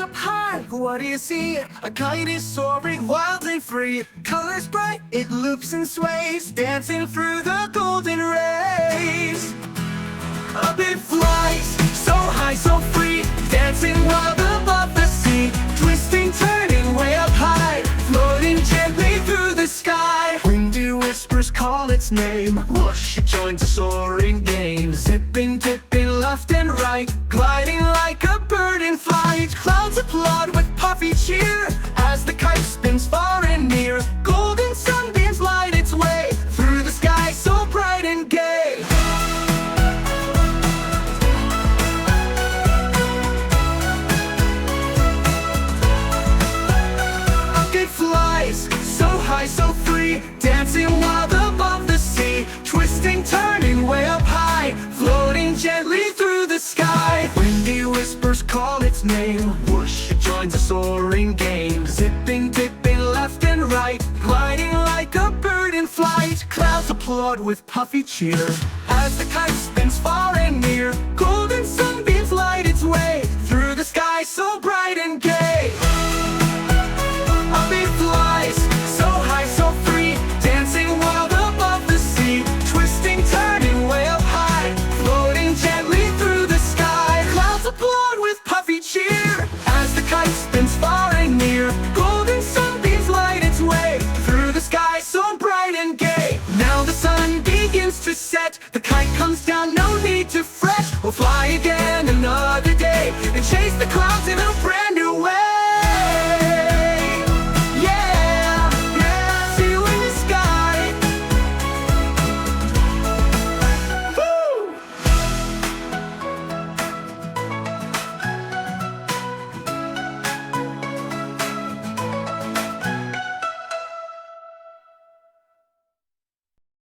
up high, what do you see? A kite is soaring wildly free. Colors bright, it loops and sways, dancing through the golden rays. Up it flies, so high, so free, dancing wild above the sea. Twisting, turning way up high, floating gently through the sky. Windy whispers call its name, whoosh, it joins the soaring game. Zipping, dipping, left and right, gliding like a bird in flight. Clouds applaud with puffy cheer as the kite spins far and near. Golden sunbeams light its way through the sky so bright and gay. It flies, so high, so free, dancing wild above the sea. Twisting, turning way up high, floating gently through the sky. Windy whispers call its name, whoosh, it joins the soaring game. Zipping, dipping, left and right, gliding like a bird in flight. Clouds applaud with puffy cheer as the kite spins far and near. Golden sunbeams light its way through the sky so bright and gay. Up it flies, so high, so free, dancing wild above the sea. Twisting, turning way up high, floating gently through the sky. Clouds applaud with puffy cheer as the kite spins far and near. Golden sunbeams light its way through the sky so bright and gay. Now the sun begins to set, the kite comes down, no need to fret. We'll fly again another day and chase the clouds in a breath.